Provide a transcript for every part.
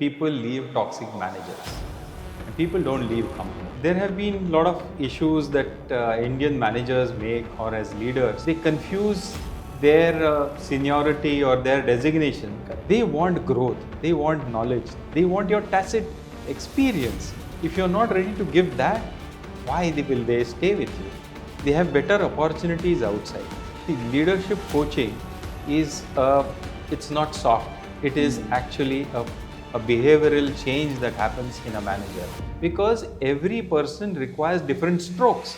People leave toxic managers and people don't leave company. There have been a lot of issues that Indian managers make, or as leaders they confuse their seniority or their designation. They want growth, they want knowledge, they want your tacit experience. If you're not ready to give that, why will they stay with you? They have better opportunities outside. The leadership coaching is it's not soft, it is actually a behavioral change that happens in a manager, because every person requires different strokes.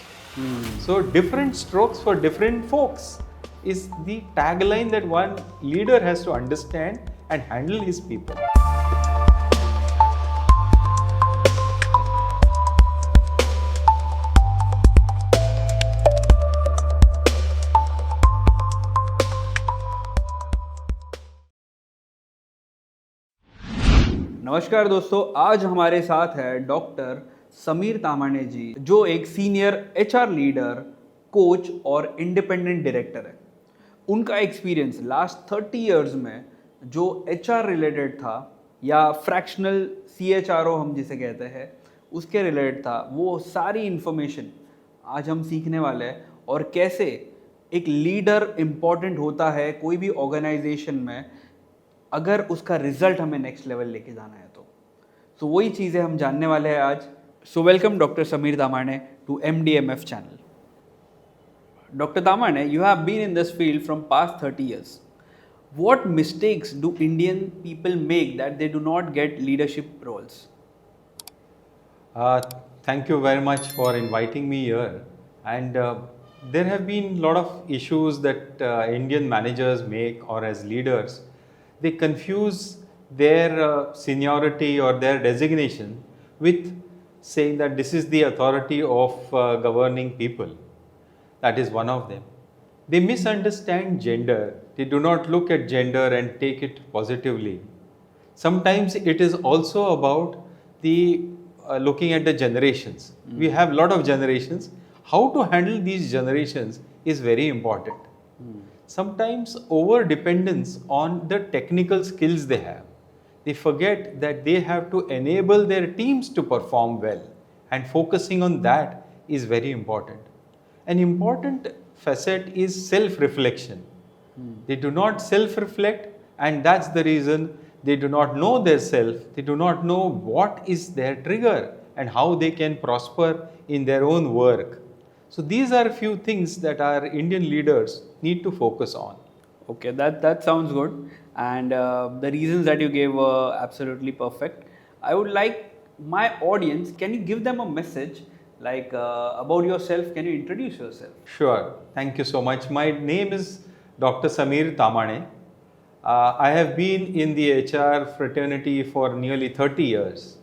So different strokes for different folks is the tagline that one leader has to understand and handle his people. नमस्कार दोस्तों, आज हमारे साथ है doctor Sameer Tamane जी, जो एक senior HR leader, coach और independent director है। उनका एक्सपीरियंस लास्ट 30 इयर्स में जो एचआर रिलेटेड था या फ्रैक्शनल सीएचआरओ हम जिसे कहते हैं उसके रिलेटेड था, वो सारी इन्फॉर्मेशन आज हम सीखने वाले हैं। और कैसे एक लीडर इम्पॉर्टेंट होता है कोई भी ऑर्गेनाइजेशन में, अगर उसका रिजल्ट हमें नेक्स्ट लेवल लेके जाना है तो वही चीज़ें हम जानने वाले हैं आज। So welcome doctor Sameer Tamane to MDMF channel. Doctor Tamane, you have been in this field from past 30 years. What mistakes do Indian people make that they do not get leadership roles? Thank you very much for inviting me here. And there have been a lot of issues that Indian managers make, or as leaders, they confuse their seniority or their designation with saying that this is the authority of governing people. That is one of them. They misunderstand gender. They do not look at gender and take it positively. Sometimes it is also about the looking at the generations. We have a lot of generations. How to handle these generations is very important. Sometimes over dependence on the technical skills they have. They forget that they have to enable their teams to perform well, and focusing on that is very important. An important facet is self-reflection. They do not self-reflect, and that's the reason they do not know their self. They do not know what is their trigger and how they can prosper in their own work. So these are a few things that our Indian leaders need to focus on. Okay, that sounds good, and the reasons that you gave were absolutely perfect. I would like my audience, can you give them a message like about yourself? Can you introduce yourself? Sure, thank you so much. My name is Dr. Sameer Tamhane. I have been in the HR fraternity for nearly 30 years.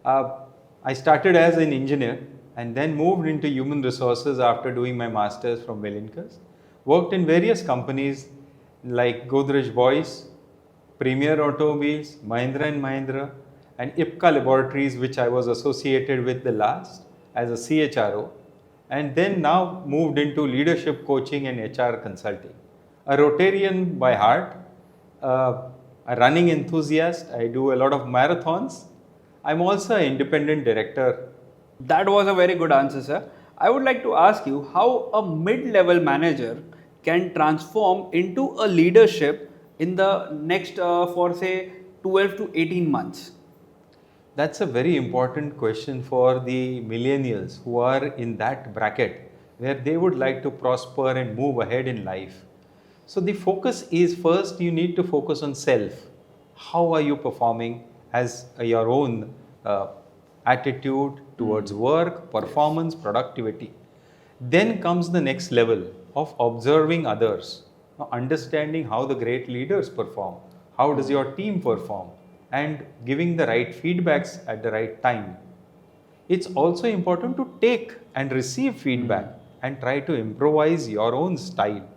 I started as an engineer and then moved into human resources after doing my master's from Wellinkers. Worked in various companies like Godrej Boys, Premier Automobiles, Mahindra and Mahindra, and IPCA Laboratories, which I was associated with the last as a CHRO, and then now moved into leadership coaching and HR consulting. A Rotarian by heart, a running enthusiast. I do a lot of marathons. I'm also an independent director. That was a very good answer, sir. I would like to ask you how a mid-level manager can transform into a leadership in the next, for say, 12 to 18 months. That's a very important question for the millennials who are in that bracket where they would like to prosper and move ahead in life. So the focus is, first you need to focus on self. How are you performing as your own attitude towards work, performance, productivity. Then comes the next level of observing others, understanding how the great leaders perform, how does your team perform, and giving the right feedbacks at the right time. It's also important to take and receive feedback and try to improvise your own style.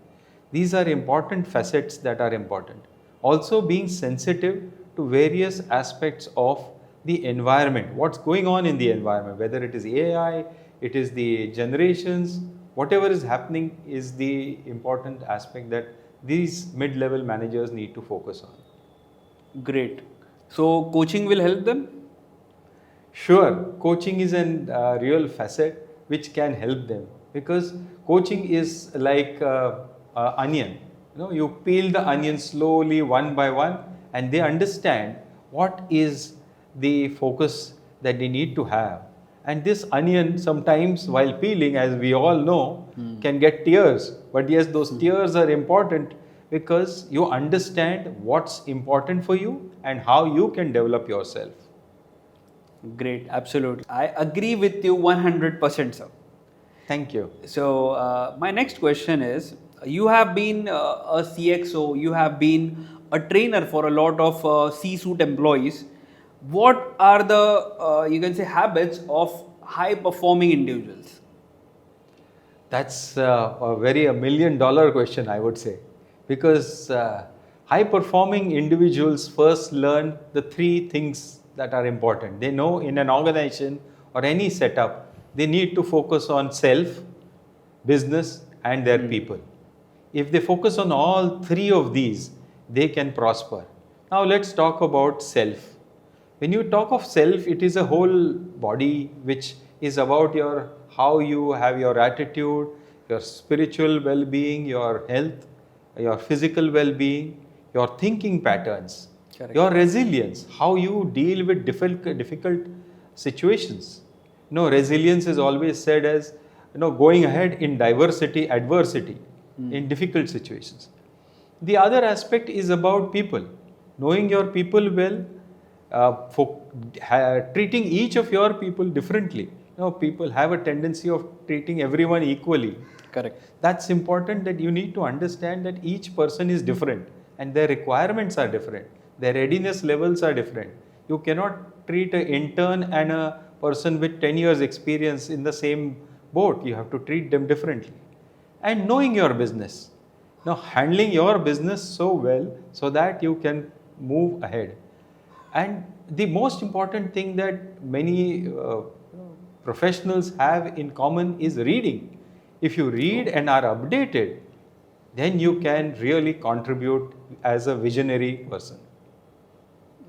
These are important facets that are important. Also being sensitive to various aspects of the environment, what's going on in the environment, whether it is AI, it is the generations, whatever is happening is the important aspect that these mid-level managers need to focus on. Great. So coaching will help them? Sure, coaching is an real facet which can help them, because coaching is like onion. You peel the onion slowly one by one, and they understand what is the focus that they need to have. And this onion sometimes while peeling, as we all know, can get tears. But yes, those tears are important because you understand what's important for you and how you can develop yourself. Great, absolutely. I agree with you 100%, sir. Thank you. So, my next question is, you have been a CXO, you have been a trainer for a lot of C-suite employees. What are the, you can say, habits of high-performing individuals? That's a very $1 million question, I would say, because high performing individuals first learn the three things that are important. They know in an organization or any setup, they need to focus on self, business, and their people. If they focus on all three of these, they can prosper. Now let's talk about self. When you talk of self, it is a whole body which is about how you have your attitude, your spiritual well-being, your health, your physical well-being, your thinking patterns, Correct. your resilience, how you deal with difficult situations. Resilience is always said as going ahead in adversity, in difficult situations. The other aspect is about people, knowing your people well, treating each of your people differently. People have a tendency of treating everyone equally. Correct. That's important, that you need to understand that each person is different and their requirements are different. Their readiness levels are different. You cannot treat an intern and a person with 10 years experience in the same boat. You have to treat them differently. And knowing your business. Handling your business so well so that you can move ahead. And the most important thing that many professionals have in common is reading. If you read and are updated, then you can really contribute as a visionary person.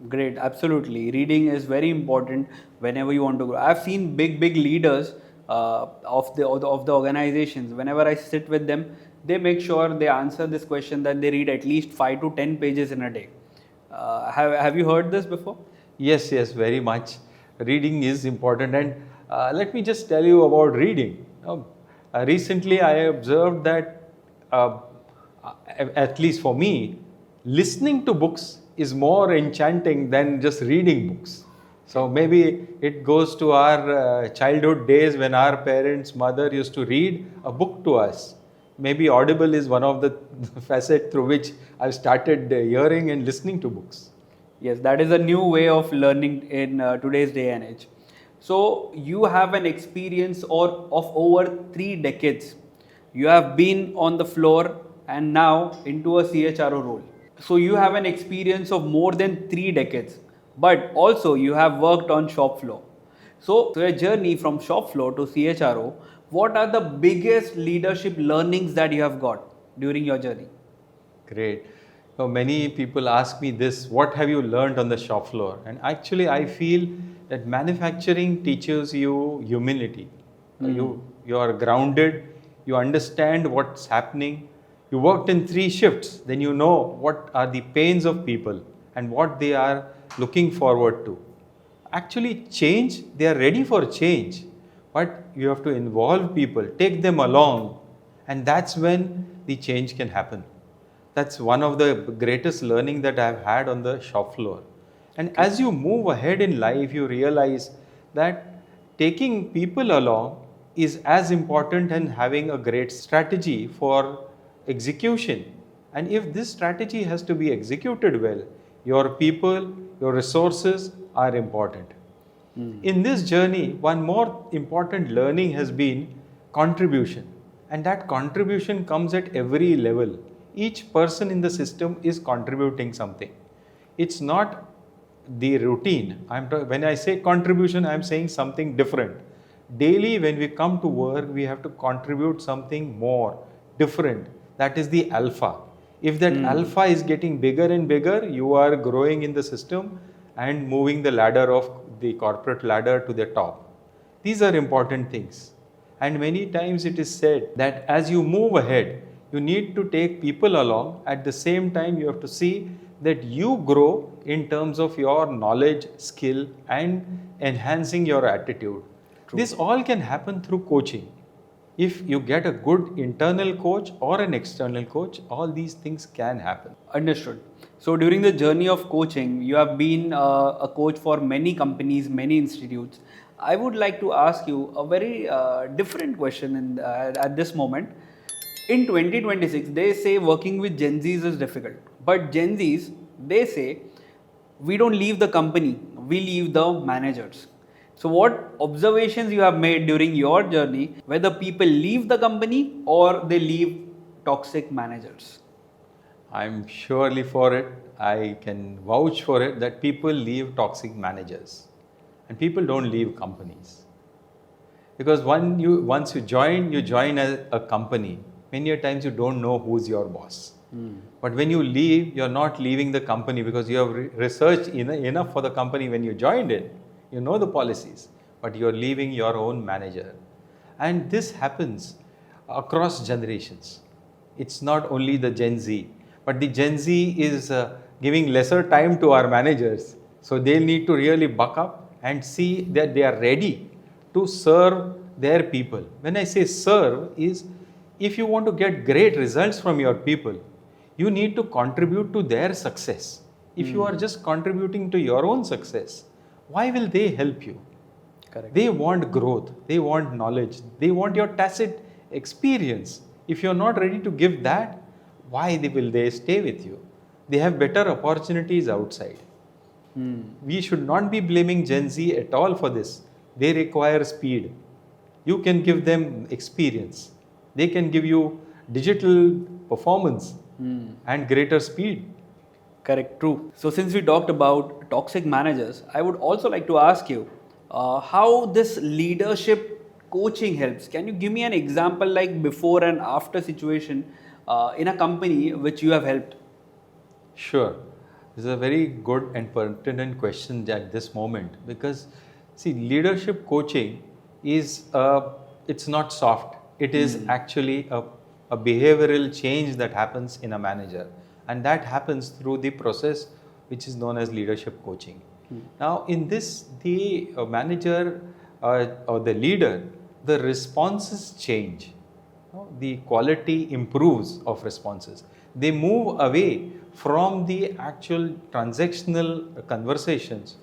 Great, absolutely. Reading is very important whenever you want to grow. I've seen big leaders of the organizations. Whenever I sit with them, they make sure they answer this question that they read at least 5 to 10 pages in a day. Have you heard this before? Yes, very much. Reading is important, and let me just tell you about reading. Recently, I observed that, at least for me, listening to books is more enchanting than just reading books. So maybe it goes to our childhood days when our parents' mother used to read a book to us. Maybe Audible is one of the facets through which I've started hearing and listening to books. Yes, that is a new way of learning in today's day and age. So you have an experience of over 3 decades. You have been on the floor and now into a CHRO role. So you have an experience of more than 3 decades, but also you have worked on shop floor. So your journey from shop floor to CHRO, what are the biggest leadership learnings that you have got during your journey? Great. Many people ask me this, what have you learned on the shop floor? And actually I feel that manufacturing teaches you humility. You are grounded, you understand what's happening. You worked in 3 shifts, then you know what are the pains of people and what they are looking forward to. Actually they are ready for change, but you have to involve people, take them along, and that's when the change can happen. That's one of the greatest learning that I've had on the shop floor. And as you move ahead in life, you realize that taking people along is as important as having a great strategy for execution. And if this strategy has to be executed well, your people, your resources are important. In this journey, one more important learning has been contribution. And that contribution comes at every level. Each person in the system is contributing something. It's not the routine. When I say contribution, I'm saying something different. Daily, when we come to work, we have to contribute something more, different. That is the alpha. If that alpha is getting bigger and bigger, you are growing in the system, and moving the ladder of the corporate ladder to the top. These are important things. And many times it is said that as you move ahead, you need to take people along. At the same time, you have to see that you grow in terms of your knowledge, skill, and enhancing your attitude. This all can happen through coaching. If you get a good internal coach or an external coach, all these things can happen. Understood. So during the journey of coaching, you have been a coach for many companies, many institutes. I would like to ask you a very different question at this moment. In 2026, they say working with Gen Zs is difficult. But Gen Zs, they say, we don't leave the company, we leave the managers. So what observations you have made during your journey, whether people leave the company or they leave toxic managers? I'm surely for it. I can vouch for it that people leave toxic managers and people don't leave companies. Because once you join a company. Many times you don't know who's your boss. But when you leave, you're not leaving the company because you have researched enough for the company when you joined it. You know the policies, but you're leaving your own manager. And this happens across generations. It's not only the Gen Z, but the Gen Z is giving lesser time to our managers. So they need to really buck up and see that they are ready to serve their people. When I say serve is, if you want to get great results from your people, you need to contribute to their success. If you are just contributing to your own success, why will they help you? Correct. They want growth, they want knowledge, they want your tacit experience. If you're not ready to give that, why will they stay with you? They have better opportunities outside. We should not be blaming Gen Z at all for this. They require speed. You can give them experience. They can give you digital performance and greater speed. Correct, true. So since we talked about toxic managers, I would also like to ask you how this leadership coaching helps. Can you give me an example like before and after situation in a company which you have helped? Sure. This is a very good and pertinent question at this moment because see, leadership coaching is it's not soft. It is actually a behavioral change that happens in a manager, and that happens through the process which is known as leadership coaching. Now, in this, the manager or the leader, the responses change. The quality improves of responses. They move away from the actual transactional conversations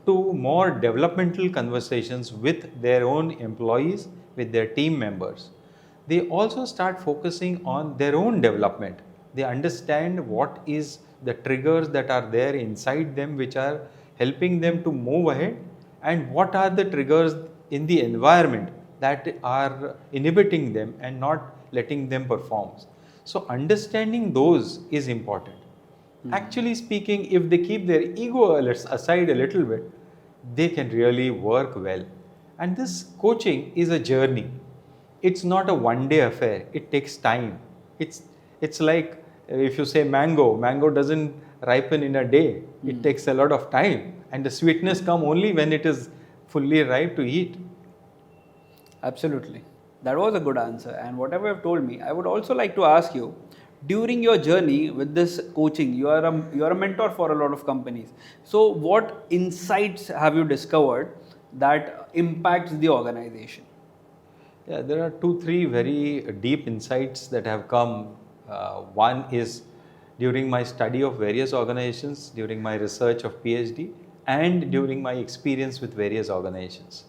to more developmental conversations with their own employees, with their team members. They also start focusing on their own development. They understand what is the triggers that are there inside them which are helping them to move ahead, and what are the triggers in the environment that are inhibiting them and not letting them perform. So understanding those is important. Actually speaking, if they keep their ego aside a little bit, they can really work well. And this coaching is a journey. It's not a one-day affair. It takes time. It's like if you say mango doesn't ripen in a day. It takes a lot of time, and the sweetness comes only when it is fully ripe to eat. Absolutely. That was a good answer. And whatever you have told me, I would also like to ask you, during your journey with this coaching, you are a mentor for a lot of companies. So what insights have you discovered that impacts the organization? Yeah, there are 2-3 very deep insights that have come. One is during my study of various organizations, during my research of PhD, and during my experience with various organizations.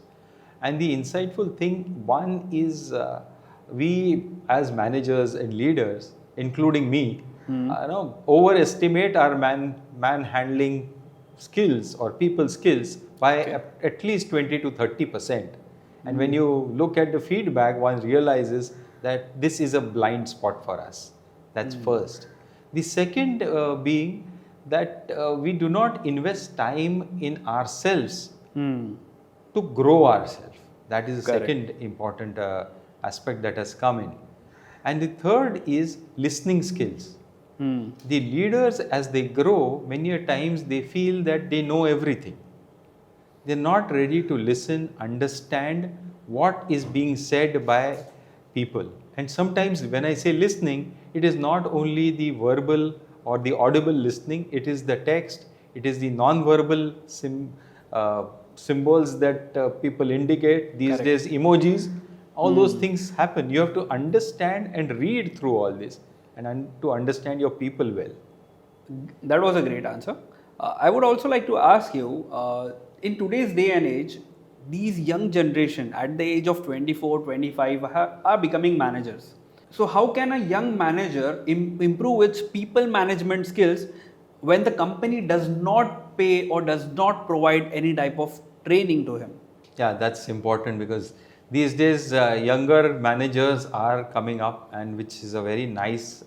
And the insightful thing, one is we as managers and leaders, including me, overestimate our man handling skills or people skills by at least 20 to 30%. And when you look at the feedback, one realizes that this is a blind spot for us. That's first. The second being that we do not invest time in ourselves to grow ourselves. That is the second important aspect that has come in. And the third is listening skills. The leaders, as they grow, many a times they feel that they know everything. They're not ready to listen, understand what is being said by people. And sometimes when I say listening, it is not only the verbal or the audible listening, it is the text, it is the non-verbal symbols that people indicate. These Correct. days, emojis, all those things happen. You have to understand and read through all this and to understand your people well. That was a great answer. I would also like to ask you, in today's day and age, these young generation at the age of 24, 25 are becoming managers. So how can a young manager improve its people management skills when the company does not pay or does not provide any type of training to him? Yeah, that's important because these days younger managers are coming up, and which is a very nice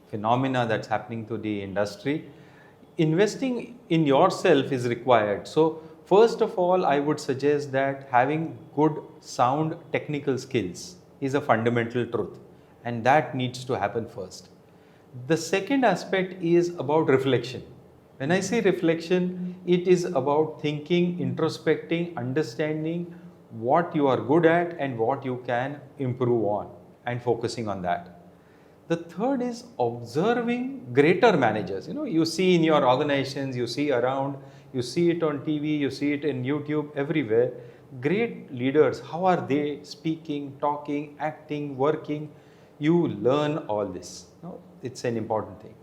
phenomena that's happening to the industry. Investing in yourself is required. So first of all, I would suggest that having good sound technical skills is a fundamental truth, and that needs to happen first. The second aspect is about reflection. When I say reflection, it is about thinking, introspecting, understanding what you are good at and what you can improve on, and focusing on that. The third is observing greater managers. You see in your organizations, you see around, you see it on TV, you see it in YouTube, everywhere. Great leaders, how are they speaking, talking, acting, working? You learn all this. It's an important thing.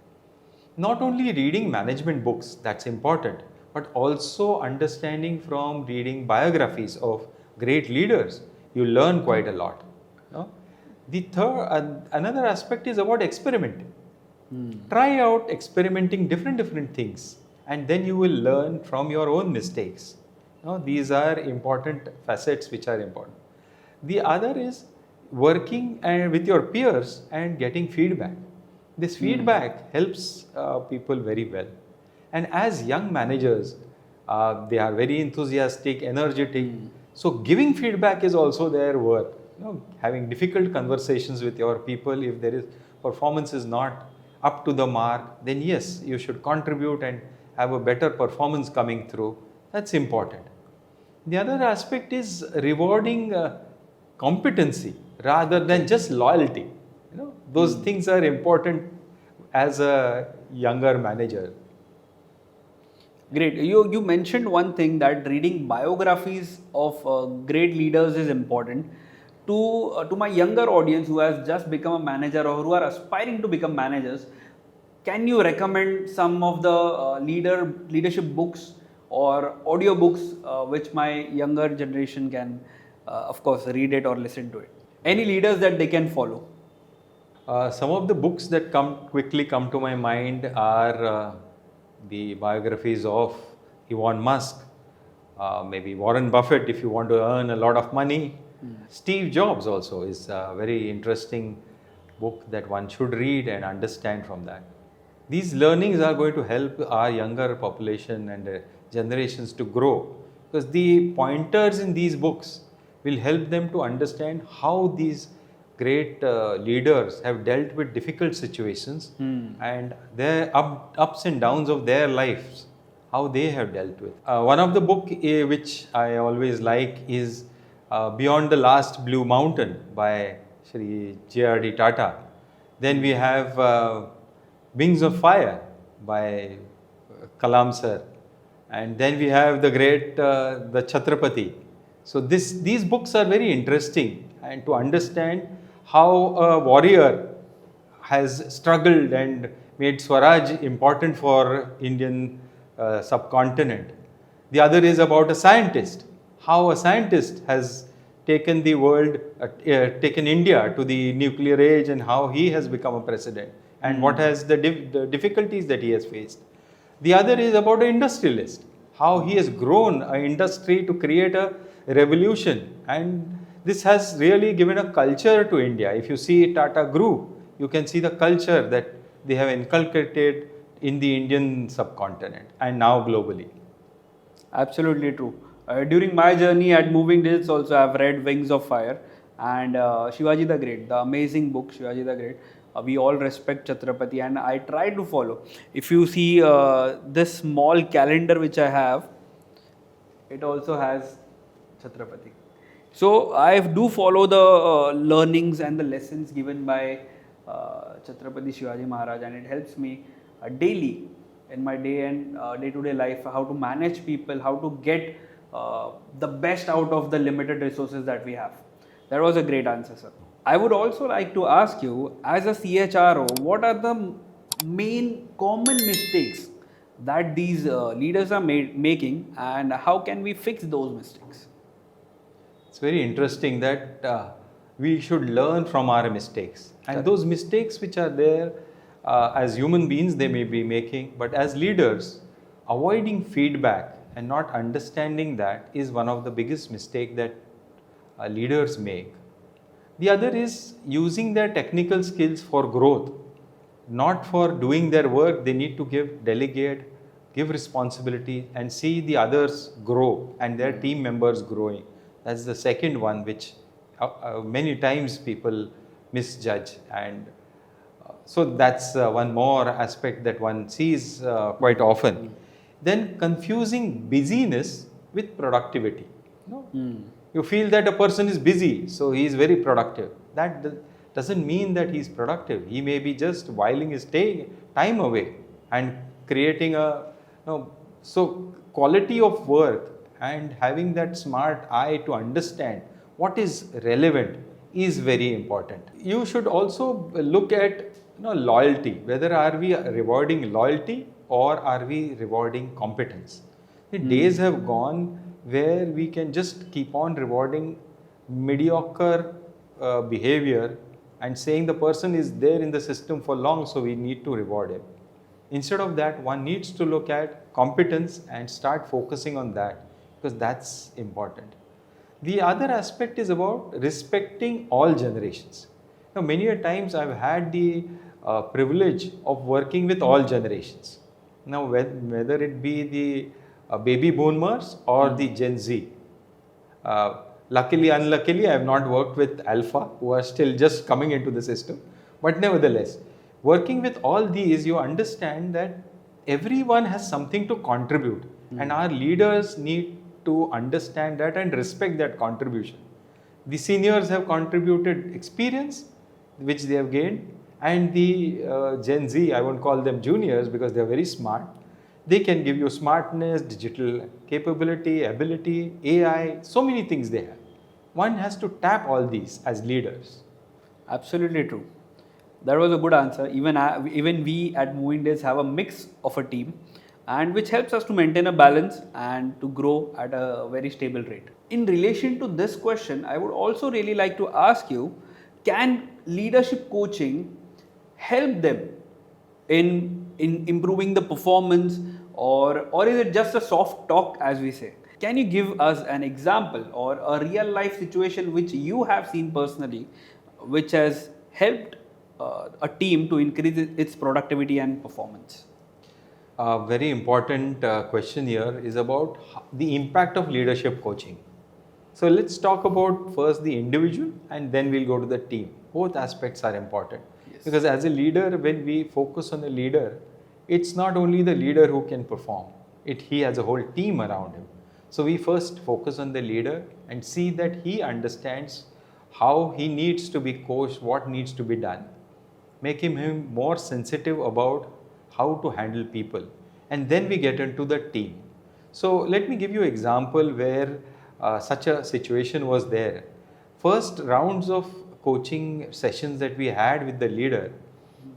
Not only reading management books, that's important, but also understanding from reading biographies of great leaders. You learn quite a lot. The third, another aspect is about experimenting. Try out experimenting different things, and then you will learn from your own mistakes. These are important facets which are important. The other is working with your peers and getting feedback. This feedback helps people very well. And as young managers, they are very enthusiastic, energetic. So giving feedback is also their work. Having difficult conversations with your people. If there is performance is not up to the mark, then yes, you should contribute and have a better performance coming through. That's important. The other aspect is rewarding competency rather than just loyalty. Those things are important as a younger manager. Great. You mentioned one thing, that reading biographies of great leaders is important. To my younger audience who has just become a manager or who are aspiring to become managers, can you recommend some of the leadership books or audio books which my younger generation can, of course, read it or listen to it? Any leaders that they can follow? Some of the books that quickly come to my mind are the biographies of Elon Musk, maybe Warren Buffett if you want to earn a lot of money. Steve Jobs also is a very interesting book that one should read and understand from that. These learnings are going to help our younger population and generations to grow, because the pointers in these books will help them to understand how these great leaders have dealt with difficult situations and their ups and downs of their lives, how they have dealt with. One of the book which I always like is Beyond the Last Blue Mountain by Shri J.R.D. Tata. Then we have Wings of Fire by Kalam sir. And then we have the great the Chhatrapati. So these books are very interesting, and to understand how a warrior has struggled and made Swaraj important for Indian subcontinent. The other is about a scientist, how a scientist has taken the world, taken India to the nuclear age, and how he has become a president, and what has the difficulties that he has faced. The other is about an industrialist, how he has grown an industry to create a revolution, and this has really given a culture to India. If you see Tata Group, you can see the culture that they have inculcated in the Indian subcontinent and now globally. Absolutely true. During my journey at Moving Digits also, I've read Wings of Fire and Shivaji the Great, the amazing book Shivaji the Great. We all respect Chhatrapati, and I try to follow. If you see this small calendar which I have, it also has Chhatrapati. So I do follow the learnings and the lessons given by Chhatrapati Shivaji Maharaj, and it helps me daily in my day and day-to-day life, how to manage people, how to get the best out of the limited resources that we have. That was a great answer, sir. I would also like to ask you, as a CHRO, what are the main common mistakes that these leaders are making, and how can we fix those mistakes? It's very interesting that we should learn from our mistakes. And those mistakes which are there, as human beings, they may be making, but as leaders, avoiding feedback and not understanding that is one of the biggest mistakes that leaders make. The other is using their technical skills for growth, not for doing their work. They need to delegate, give responsibility, and see the others grow and their team members growing. That's the second one, which many times people misjudge. And so that's one more aspect that one sees quite often. Then confusing busyness with productivity. You feel that a person is busy, so he is very productive. That doesn't mean that he is productive. He may be just whiling his time away and creating so quality of work and having that smart eye to understand what is relevant is very important. You should also look at loyalty. Whether are we rewarding loyalty or are we rewarding competence? The days have gone where we can just keep on rewarding mediocre behavior and saying the person is there in the system for long, so we need to reward him. Instead of that, one needs to look at competence and start focusing on that, because that's important. The other aspect is about respecting all generations. Now, many a times I've had the privilege of working with all generations. Now, whether it be the baby boomers or the Gen Z. Luckily, unluckily, I have not worked with Alpha, who are still just coming into the system. But nevertheless, working with all these, you understand that everyone has something to contribute, and our leaders need to understand that and respect that contribution. The seniors have contributed experience, which they have gained, and the Gen Z, I won't call them juniors because they are very smart. They can give you smartness, digital capability, ability, AI, so many things they have. One has to tap all these as leaders. Absolutely true. That was a good answer. Even we at Moving Days have a mix of a team, and which helps us to maintain a balance and to grow at a very stable rate. In relation to this question, I would also really like to ask you, can leadership coaching help them in improving the performance, or is it just a soft talk, as we say? Can you give us an example or a real life situation which you have seen personally, which has helped a team to increase its productivity and performance? A very important question here is about the impact of leadership coaching. So let's talk about first the individual and then we'll go to the team. Both aspects are important. Yes. Because as a leader, when we focus on the leader, it's not only the leader who can perform, he has a whole team around him. So we first focus on the leader and see that he understands how he needs to be coached, what needs to be done. Make him more sensitive about how to handle people. And then we get into the team. So let me give you an example where such a situation was there. First rounds of coaching sessions that we had with the leader,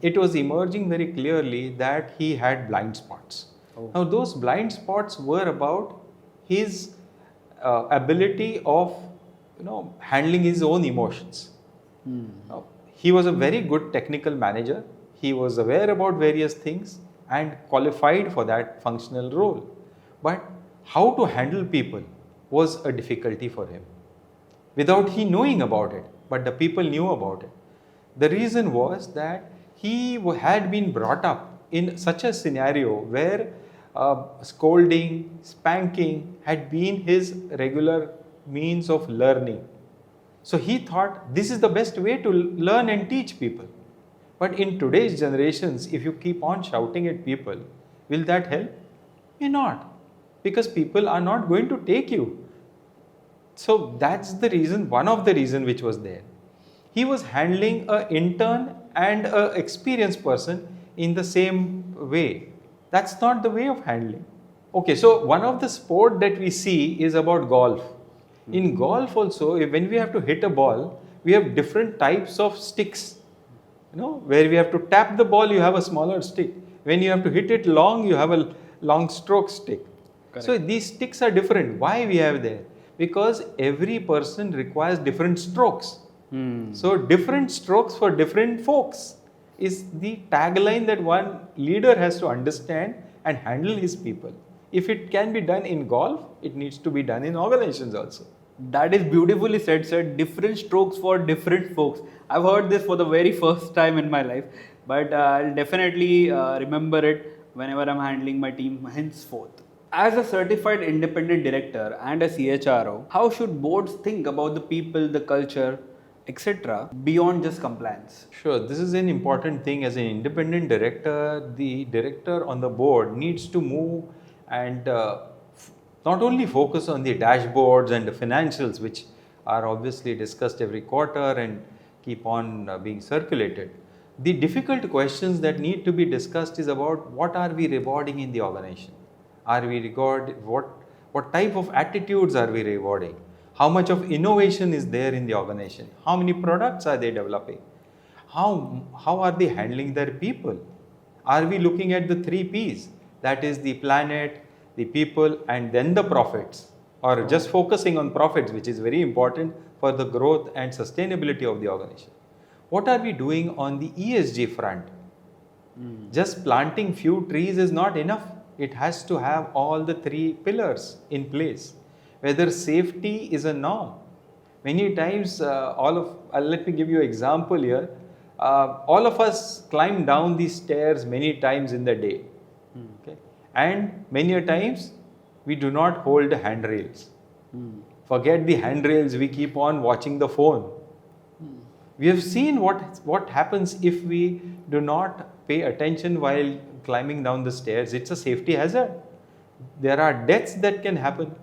it was emerging very clearly that he had blind spots. Oh. Now those blind spots were about his ability of handling his own emotions. Now, he was a very good technical manager. He was aware about various things and qualified for that functional role. But how to handle people was a difficulty for him without he knowing about it, but the people knew about it. The reason was that he had been brought up in such a scenario where scolding, spanking had been his regular means of learning. So he thought this is the best way to learn and teach people. But in today's generations, if you keep on shouting at people, will that help? May not, because people are not going to take you. So that's the reason, one of the reason which was there. He was handling an intern and an experienced person in the same way. That's not the way of handling. Okay, so one of the sport that we see is about golf. In golf also, when we have to hit a ball, we have different types of sticks. Where we have to tap the ball, you have a smaller stick. When you have to hit it long, you have a long stroke stick. Correct. So these sticks are different. Why we have there? Because every person requires different strokes. So different strokes for different folks is the tagline that one leader has to understand and handle his people. If it can be done in golf, it needs to be done in organizations also. That is beautifully said, sir. Different strokes for different folks. I've heard this for the very first time in my life, but I'll definitely remember it whenever I'm handling my team henceforth. As a certified independent director and a CHRO, how should boards think about the people, the culture, etc., beyond just compliance? Sure, this is an important thing. As an independent director, the director on the board needs to move and not only focus on the dashboards and the financials, which are obviously discussed every quarter and keep on being circulated. The difficult questions that need to be discussed is about what are we rewarding in the organization? Are we what type of attitudes are we rewarding? How much of innovation is there in the organization? How many products are they developing? How are they handling their people? Are we looking at the 3 Ps? That is the planet, the people, and then the profits, or just focusing on profits, which is very important for the growth and sustainability of the organization. What are we doing on the ESG front? Just planting few trees is not enough. It has to have all the 3 pillars in place. Whether safety is a norm. Many times, let me give you an example here. All of us climb down these stairs many times in the day. Okay? And many a times, we do not hold the handrails. Forget the handrails, we keep on watching the phone. We have seen what happens if we do not pay attention while climbing down the stairs. It's a safety hazard. There are deaths that can happen.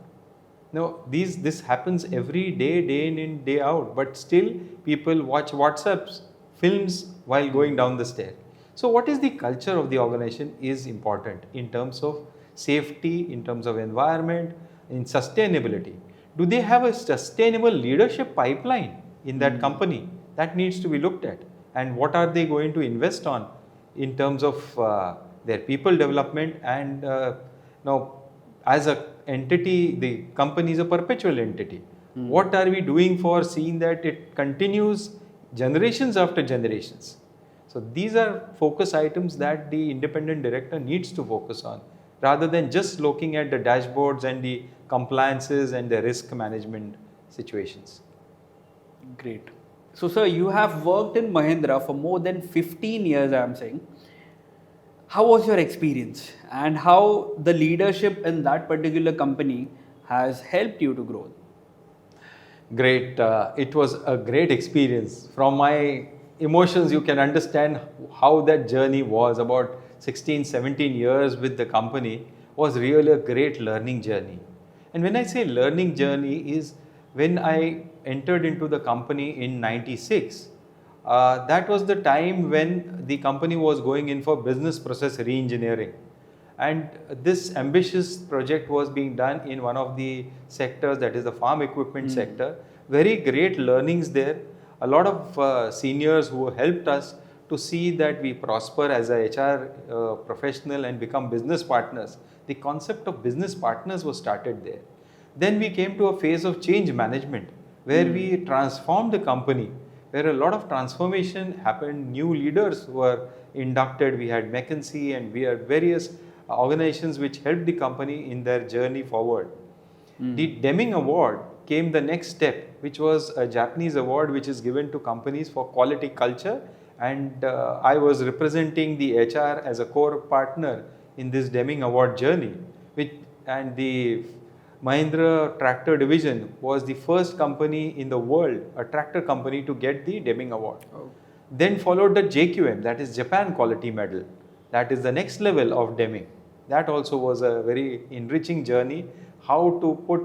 Now, this happens every day, day in and day out, but still people watch WhatsApps, films while going down the stair. So what is the culture of the organization is important in terms of safety, in terms of environment, in sustainability. Do they have a sustainable leadership pipeline in that company? That needs to be looked at. And what are they going to invest on in terms of their people development? And now, as an entity, the company is a perpetual entity. What are we doing for seeing that it continues generations after generations? So these are focus items that the independent director needs to focus on, rather than just looking at the dashboards and the compliances and the risk management situations. Great. So, sir, you have worked in Mahindra for more than 15 years, I am saying. How was your experience and how the leadership in that particular company has helped you to grow? Great. It was a great experience. From my emotions, you can understand how that journey was. About 16, 17 years with the company was really a great learning journey. And when I say learning journey is when I entered into the company in 96, that was the time when the company was going in for business process re-engineering. And this ambitious project was being done in one of the sectors, that is the farm equipment sector. Very great learnings there. A lot of seniors who helped us to see that we prosper as a HR professional and become business partners. The concept of business partners was started there. Then we came to a phase of change management where we transformed the company, where a lot of transformation happened. New leaders were inducted. We had McKinsey and we had various organizations which helped the company in their journey forward. The Deming Award came the next step, which was a Japanese award which is given to companies for quality culture, and I was representing the HR as a core partner in this Deming Award journey. And the Mahindra tractor division was the first company in the world, a tractor company, to get the Deming Award. Then followed the JQM, that is Japan Quality Medal. That is the next level of Deming. That also was a very enriching journey, how to put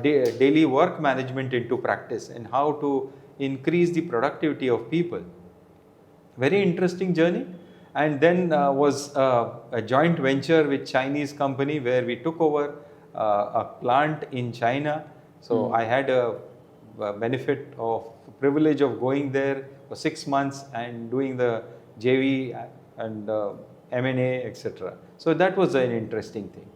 daily work management into practice and how to increase the productivity of people. Very interesting journey. And then was a joint venture with Chinese company where we took over a plant in China. So I had a benefit of privilege of going there for 6 months and doing the JV and M&A, etc. So that was an interesting thing.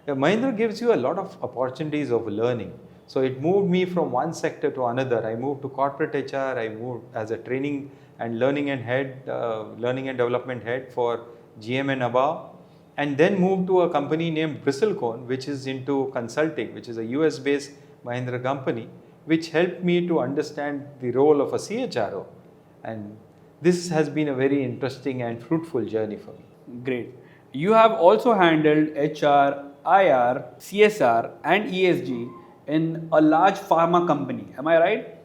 Mahindra gives you a lot of opportunities of learning. So it moved me from one sector to another. I moved to corporate HR. I moved as a training and learning and development head for GM and above, and then moved to a company named Bristlecone, which is into consulting, which is a US-based Mahindra company, which helped me to understand the role of a CHRO. And this has been a very interesting and fruitful journey for me. Great. You have also handled HR, IR, CSR, and ESG in a large pharma company. Am I right?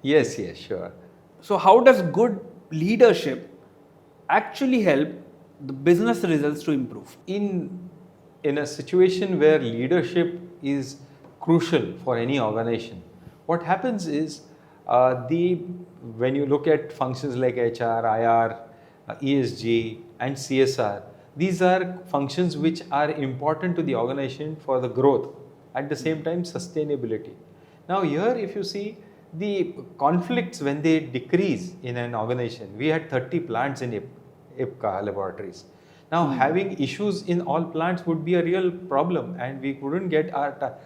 Yes, sure. So, how does good leadership actually help the business results to improve? In a situation where leadership is crucial for any organization, what happens is when you look at functions like HR, IR, ESG, and CSR, these are functions which are important to the organization for the growth, at the same time sustainability. Now here, if you see the conflicts, when they decrease in an organization, we had 30 plants in IPCA laboratories. Now having issues in all plants would be a real problem, and we couldn't get our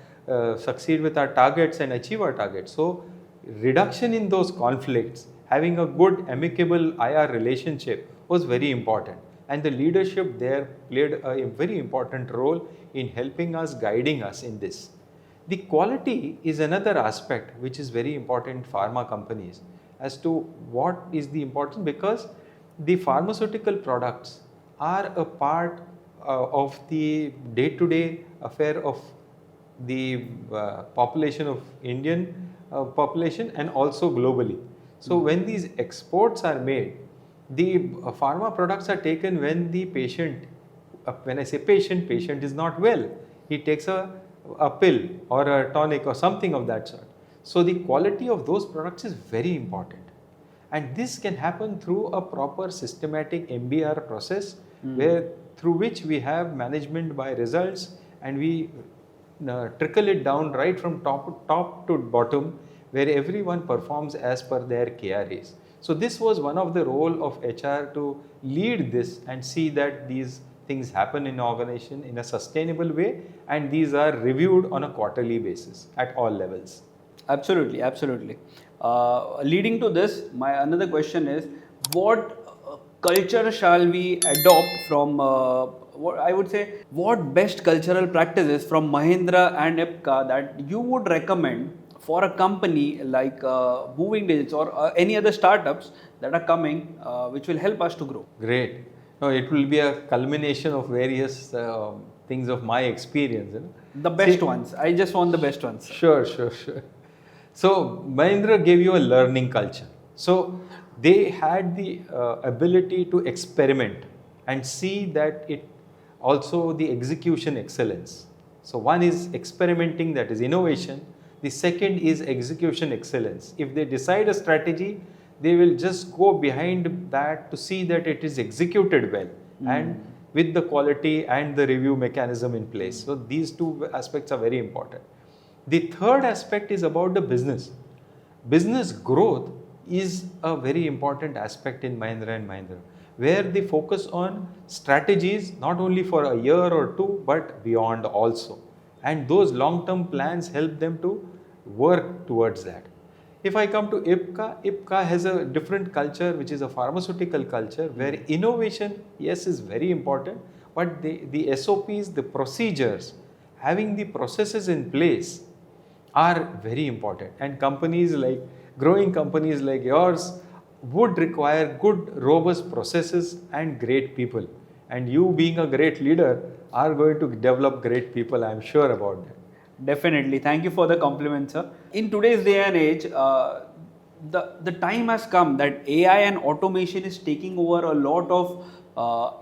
succeed with our targets and achieve our targets. So reduction in those conflicts, having a good amicable IR relationship was very important, and the leadership there played a very important role in helping us, guiding us in this. The quality is another aspect which is very important in pharma companies as to what is the importance, because the pharmaceutical products are a part of the day-to-day affair of the population of Indian population and also globally. So when these exports are made, the pharma products are taken when the patient, when I say patient is not well. He takes a pill or a tonic or something of that sort. So the quality of those products is very important. And this can happen through a proper systematic MBR process through which we have management by results, and we trickle it down right from top to bottom, where everyone performs as per their KRAs. So this was one of the role of HR to lead this and see that these things happen in organization in a sustainable way, and these are reviewed on a quarterly basis at all levels. Absolutely. Leading to this, my another question is, what culture shall we adopt from what best cultural practices from Mahindra and IPCA that you would recommend for a company like Moving Digits or any other startups that are coming which will help us to grow? Great. No, it will be a culmination of various things of my experience. You know? The best ones. I just want the best ones. Sure. So Mahindra gave you a learning culture. So they had the ability to experiment and see that it also the execution excellence. So one is experimenting, that is innovation. The second is execution excellence. If they decide a strategy, they will just go behind that to see that it is executed well and with the quality and the review mechanism in place. So these two aspects are very important. The third aspect is about the business. Business growth is a very important aspect in Mahindra and Mahindra, where they focus on strategies not only for a year or two, but beyond also. And those long-term plans help them to work towards that. If I come to IPCA has a different culture, which is a pharmaceutical culture, where innovation, yes, is very important, but the SOPs, the procedures, having the processes in place are very important. And growing companies like yours would require good, robust processes and great people. And you, being a great leader, are going to develop great people. I am sure about that. Definitely. Thank you for the compliment, sir. In today's day and age, the time has come that AI and automation is taking over a lot of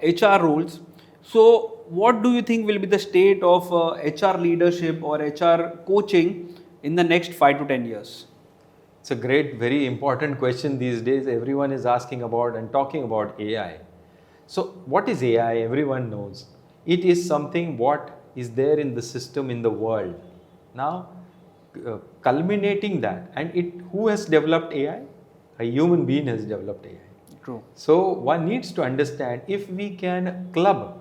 HR roles. So, what do you think will be the state of HR leadership or HR coaching in the next 5 to 10 years? It's a great, very important question these days. Everyone is asking about and talking about AI. So, what is AI? Everyone knows. It is something what is there in the system in the world. Now, culminating that, and who has developed AI? A human being has developed AI. True. So, one needs to understand if we can club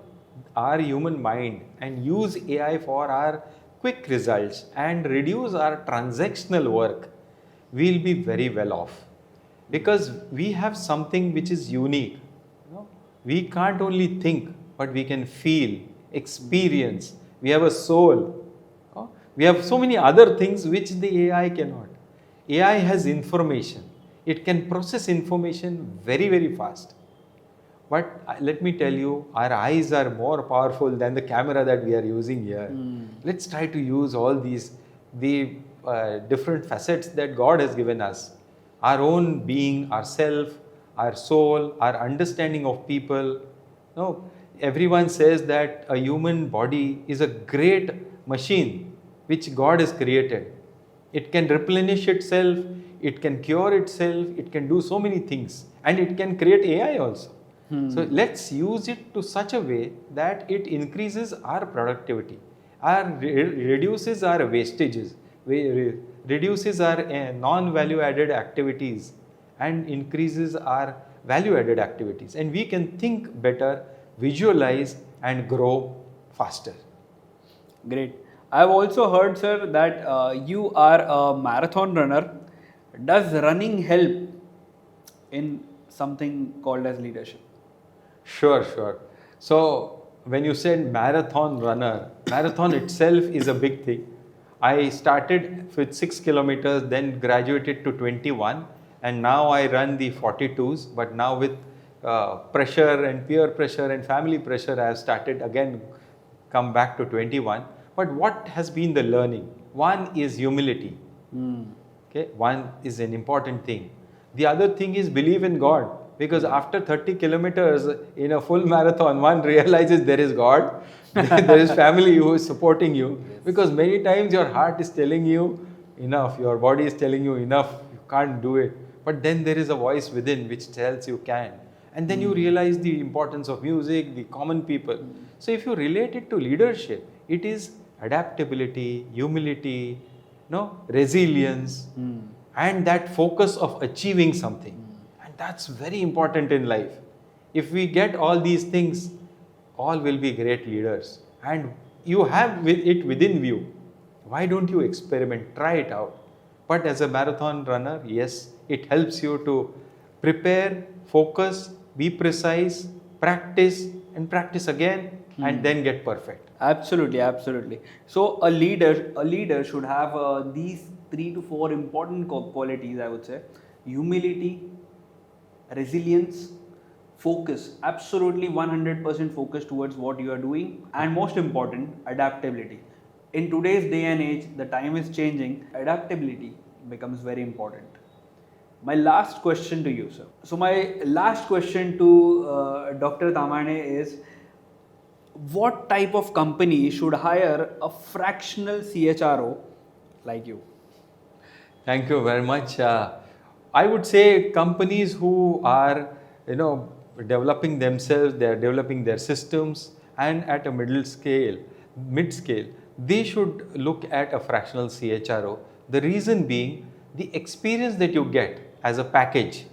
our human mind and use AI for our quick results and reduce our transactional work, we'll be very well off, because we have something which is unique. We can't only think, but we can feel, experience. We have a soul. We have so many other things which the AI cannot. AI has information. It can process information very, very fast. But let me tell you, our eyes are more powerful than the camera that we are using here. Let's try to use all the different facets that God has given us. Our own being, ourself, our soul, our understanding of people. No, everyone says that a human body is a great machine which God has created. It can replenish itself, it can cure itself, it can do so many things, and it can create AI also. So let's use it to such a way that it increases our productivity, reduces our wastages, reduces our non-value added activities, and increases our value added activities. And we can think better, visualize, and grow faster. Great. I've also heard, sir, that you are a marathon runner. Does running help in something called as leadership? Sure. So when you said marathon runner, marathon itself is a big thing. I started with 6 kilometers, then graduated to 21, and now I run the 42s. But now with pressure and peer pressure and family pressure, I have started again, come back to 21. But what has been the learning? One is humility. Okay, one is an important thing. The other thing is believe in God. Because after 30 kilometers in a full marathon, one realizes there is God, there is family who is supporting you. Yes. Because many times your heart is telling you enough, your body is telling you enough, you can't do it. But then there is a voice within which tells you can. And then you realize the importance of music, the common people. So if you relate it to leadership, it is adaptability, humility, resilience, and that focus of achieving something. That's very important in life. If we get all these things, all will be great leaders. And you have it within view. Why don't you experiment? Try it out. But as a marathon runner, yes, it helps you to prepare, focus, be precise, practice, and practice again, and then get perfect. Absolutely. So a leader should have these 3 to 4 important qualities, I would say: humility, resilience, focus, absolutely 100% focus towards what you are doing, and most important, adaptability. In today's day and age, the time is changing, adaptability becomes very important. My last question to you, sir. So my last question to Dr. Tamhane is, what type of company should hire a fractional CHRO like you? Thank you very much. I would say companies who are, developing themselves, they are developing their systems, and at a mid scale, they should look at a fractional CHRO. The reason being, the experience that you get as a package,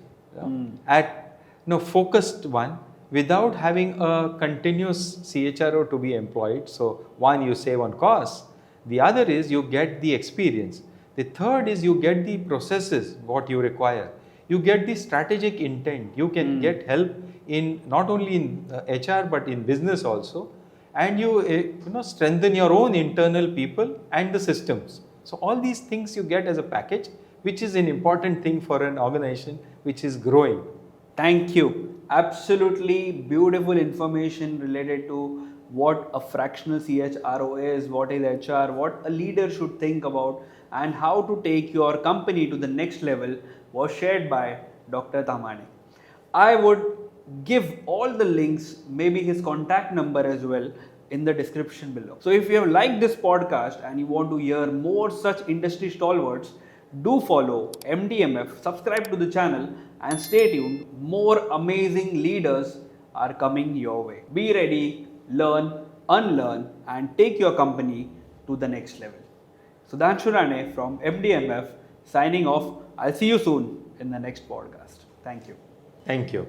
at focused one, without having a continuous CHRO to be employed. So one, you save on costs. The other is you get the experience. The third is you get the processes, what you require. You get the strategic intent. You can get help in not only in HR but in business also. And you strengthen your own internal people and the systems. So all these things you get as a package, which is an important thing for an organization which is growing. Thank you. Absolutely beautiful information related to what a fractional CHRO is, what is HR, what a leader should think about, and how to take your company to the next level was shared by Dr. Tamhane. I would give all the links, maybe his contact number as well, in the description below. So if you have liked this podcast and you want to hear more such industry stalwarts, do follow MDMF, subscribe to the channel, and stay tuned. More amazing leaders are coming your way. Be ready, learn, unlearn, and take your company to the next level. Sudhanshu from MDMF signing off. I'll see you soon in the next podcast. Thank you. Thank you.